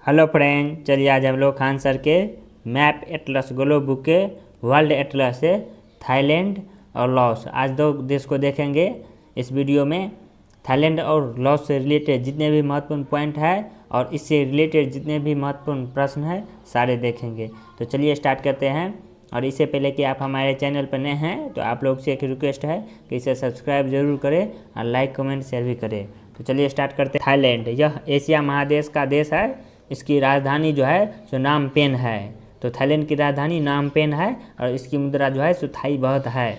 Hello friend, चलिए आज हम लोग खान सर के मैप एटलस ग्लोब बुक के वर्ल्ड एटलस से थाईलैंड और लाओस आज दो देश को देखेंगे। इस वीडियो में थाईलैंड और लाओस से रिलेटेड जितने भी महत्वपूर्ण पॉइंट है और इससे रिलेटेड जितने भी महत्वपूर्ण प्रश्न है सारे देखेंगे। तो चलिए स्टार्ट करते हैं। और इससे पहले कि आप हमारे चैनल पर नए हैं तो आप लोग से एक रिक्वेस्ट है कि इसे सब्सक्राइब जरूर करें और लाइक कमेंट शेयर भी करें। तो चलिए स्टार्ट करते हैं। थाईलैंड यह एशिया महादेश का देश है। इसकी राजधानी जो है सो नाम पेन है। तो थाईलैंड की राजधानी नाम पेन है और इसकी मुद्रा जो है सो थाई बहुत है।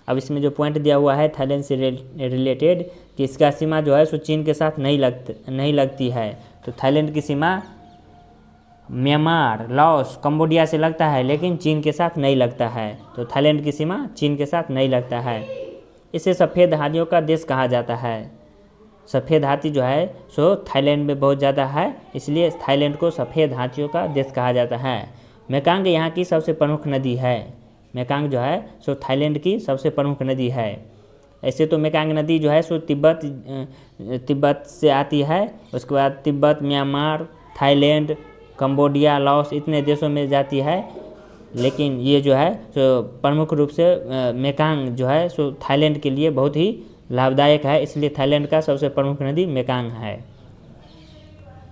अब इसमें जो पॉइंट दिया हुआ है थाईलैंड से रिलेटेड कि इसका सीमा जो है सो चीन के साथ नहीं लगती है। तो थाईलैंड की सीमा म्यांमार, लाओस, कंबोडिया से लगता है लेकिन चीन के साथ नहीं लगता है। तो थाईलैंड की सीमा चीन के साथ नहीं लगता है। इसे सफ़ेद हाथियों का देश कहा जाता है। सफ़ेद हाथी जो है सो थाईलैंड में बहुत ज़्यादा है, इसलिए थाईलैंड को सफ़ेद हाथियों का देश कहा जाता है। मेकांग यहाँ की सबसे प्रमुख नदी है। मेकांग जो है सो थाईलैंड की सबसे प्रमुख नदी है। ऐसे तो मेकांग नदी जो है सो तिब्बत से आती है, उसके बाद Tibet, Myanmar, Thailand, Cambodia, Laos इतने देशों में जाती है। लेकिन ये जो है सो प्रमुख रूप से मेकांग जो है सो थाईलैंड के लिए बहुत ही लाभदायक है, इसलिए थाईलैंड का सबसे प्रमुख नदी मेकांग है।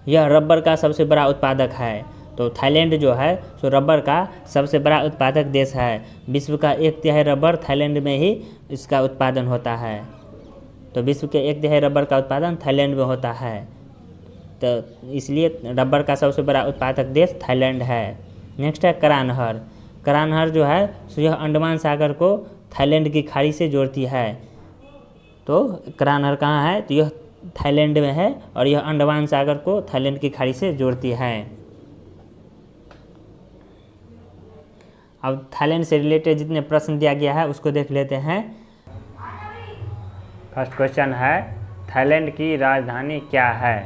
यह रबर का सबसे बड़ा उत्पादक है। तो थाईलैंड जो है सो रबर का सबसे बड़ा उत्पादक देश है। विश्व का 1/3 रबर थाईलैंड में ही इसका उत्पादन होता है। तो विश्व के 1/3 रबर का उत्पादन थाईलैंड में होता है। तो इसलिए रबर का सबसे बड़ा उत्पादक देश थाईलैंड है। नेक्स्ट है करानहर। करानहर जो है सो यह अंडमान सागर को थाईलैंड की खाड़ी से जोड़ती है। तो करानहर कहाँ है? तो यह थाईलैंड में है और यह अंडमान सागर को थाईलैंड की खाड़ी से जोड़ती है। अब थाईलैंड से रिलेटेड जितने प्रश्न दिया गया है उसको देख लेते हैं। फर्स्ट क्वेश्चन है थाईलैंड की राजधानी क्या है?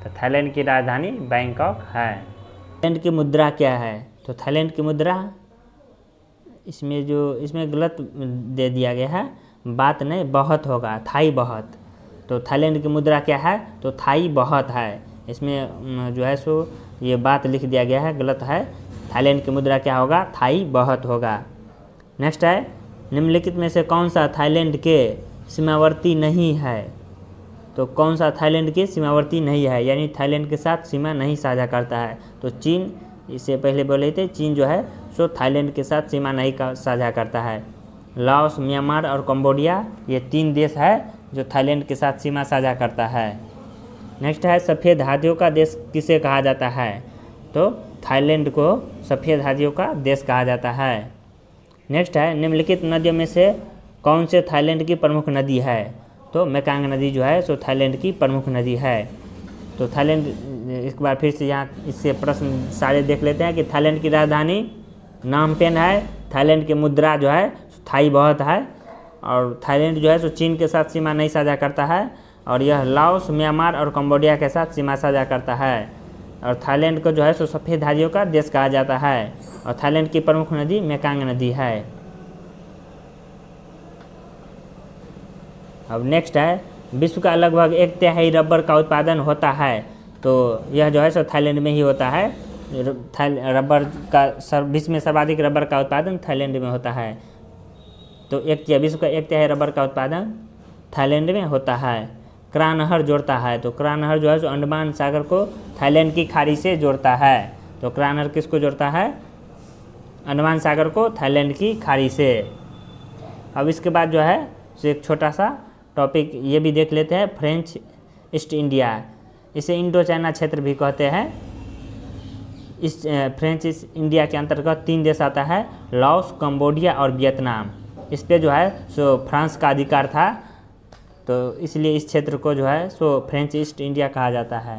तो थाईलैंड की राजधानी बैंकॉक है। थाईलैंड की मुद्रा क्या है? तो थाईलैंड की मुद्रा इसमें गलत दे दिया गया है, बात नहीं बहुत होगा, थाई बहुत। तो थाईलैंड की मुद्रा क्या है? तो थाई बहुत है। इसमें जो है सो ये बात लिख दिया गया है, गलत है। थाईलैंड की मुद्रा क्या होगा? थाई बहुत होगा। नेक्स्ट है निम्नलिखित में से कौन सा थाईलैंड के सीमावर्ती नहीं है? तो कौन सा थाईलैंड के सीमावर्ती नहीं है, यानी थाईलैंड के साथ सीमा नहीं साझा करता है? तो चीन, इससे पहले बोले थे चीन जो है सो थाईलैंड के साथ सीमा नहीं साझा करता है। लाओस, म्यांमार और कंबोडिया ये 3 देश है जो थाईलैंड के साथ सीमा साझा करता है। नेक्स्ट है सफ़ेद हाथियों का देश किसे कहा जाता है? तो थाईलैंड को सफ़ेद हाथियों का देश कहा जाता है। नेक्स्ट है निम्नलिखित नदियों में से कौन से थाईलैंड की प्रमुख नदी है? तो मेकांग नदी जो है सो थाईलैंड की प्रमुख नदी है। तो थाईलैंड एक बार फिर से यहाँ इससे प्रश्न सारे देख लेते हैं कि थाईलैंड की राजधानी नाम पेन है। थाईलैंड की मुद्रा जो है थाई बहुत है और थाईलैंड जो है सो चीन के साथ सीमा नहीं साझा करता है और यह लाओस, म्यांमार और कंबोडिया के साथ सीमा साझा करता है। और थाईलैंड को जो है सो सफ़ेद हाथियों का देश कहा जाता है और थाईलैंड की प्रमुख नदी मेकांग नदी है। अब नेक्स्ट है विश्व का लगभग 1/3 रबर का उत्पादन होता है। तो यह जो है सो थाईलैंड में ही होता है। रबर का विश्व में सर्वाधिक रबर का उत्पादन थाईलैंड में होता है। तो विश्व का 1/3 रबर का उत्पादन थाईलैंड में होता है। करानहर जोड़ता है। तो करानहर जो है सो अंडमान सागर को थाईलैंड की खाड़ी से जोड़ता है। तो करानहर किसको जोड़ता है? अंडमान सागर को थाईलैंड की खाड़ी से। अब इसके बाद जो है सो एक छोटा सा टॉपिक ये भी देख लेते हैं, फ्रेंच ईस्ट इंडिया। इसे इंडो चाइना क्षेत्र भी कहते हैं। इस फ्रेंच ईस्ट इंडिया के अंतर्गत 3 देश आता है, लाओस, कंबोडिया और वियतनाम। इस पे जो है सो फ्रांस का अधिकार था, तो इसलिए इस क्षेत्र को जो है सो फ्रेंच ईस्ट इंडिया कहा जाता है।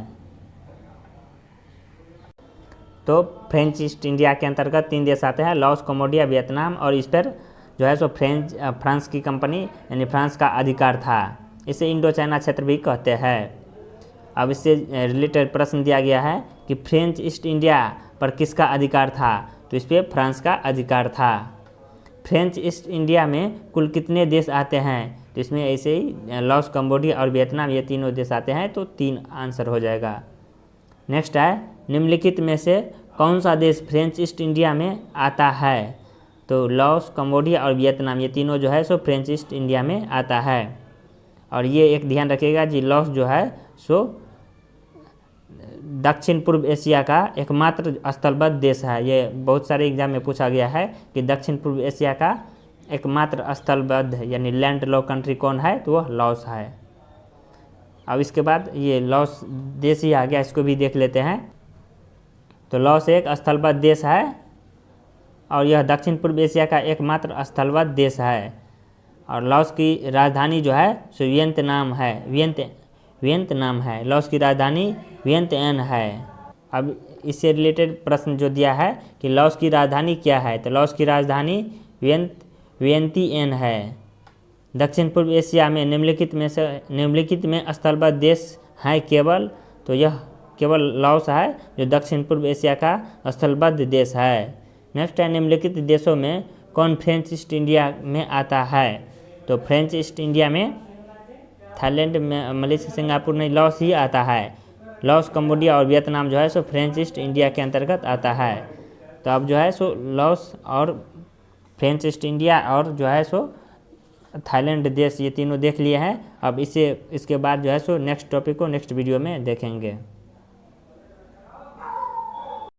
तो फ्रेंच ईस्ट इंडिया के अंतर्गत 3 देश आते हैं, लाओस, कंबोडिया, वियतनाम, और इस पर जो है सो फ्रांस की कंपनी यानी फ्रांस का अधिकार था। इसे इंडो चाइना क्षेत्र भी कहते हैं। अब इससे रिलेटेड प्रश्न दिया गया है कि फ्रेंच ईस्ट इंडिया पर किसका अधिकार था? तो इस पर फ्रांस का अधिकार था। फ्रेंच ईस्ट इंडिया में कुल कितने देश आते हैं? तो इसमें ऐसे ही लाओस, कंबोडिया और वियतनाम ये तीनों देश आते हैं, तो 3 आंसर हो जाएगा। नेक्स्ट है निम्नलिखित में से कौन सा देश फ्रेंच ईस्ट इंडिया में आता है। तो लाओस, कंबोडिया और वियतनाम, ये तीनों जो है सो फ्रेंच ईस्ट इंडिया में आता है। और ये एक ध्यान रखिएगा जी, लाओस जो है सो दक्षिण पूर्व एशिया का एकमात्र स्थलबद्ध देश है। ये बहुत सारे एग्जाम में पूछा गया है कि दक्षिण पूर्व एशिया का एकमात्र स्थलबद्ध यानी लैंड लॉक कंट्री कौन है, तो वह लाओस है। अब इसके बाद ये लाओस देश ही आ गया, इसको भी देख लेते हैं। तो लाओस एक स्थलबद्ध देश है और यह दक्षिण पूर्व एशिया का एकमात्र स्थलबद्ध देश है। और लाओस की राजधानी जो है सो वियतनाम है, वियतनाम है। लाओस की राजधानी वियतनाम है। अब इससे रिलेटेड प्रश्न जो दिया है कि लाओस की राजधानी क्या है, तो लाओस की राजधानी वियंतिएन है। दक्षिण पूर्व एशिया में निम्नलिखित में स्थलबद्ध देश हैं केवल, तो यह केवल लाओस है जो दक्षिण पूर्व एशिया का स्थलबद्ध देश है। नेक्स्ट है निम्नलिखित देशों में कौन फ्रेंच ईस्ट इंडिया में आता है। तो फ्रेंच ईस्ट इंडिया में थाईलैंड, मलेशिया, सिंगापुर नहीं, लाओस ही आता है। लाओस, कंबोडिया और वियतनाम जो है सो फ्रेंच ईस्ट इंडिया के अंतर्गत आता है। तो अब जो है सो लाओस और फ्रेंच ईस्ट इंडिया और जो है सो थाईलैंड देश, ये तीनों देख लिए हैं। अब इसके बाद जो है सो नेक्स्ट टॉपिक को नेक्स्ट वीडियो में देखेंगे।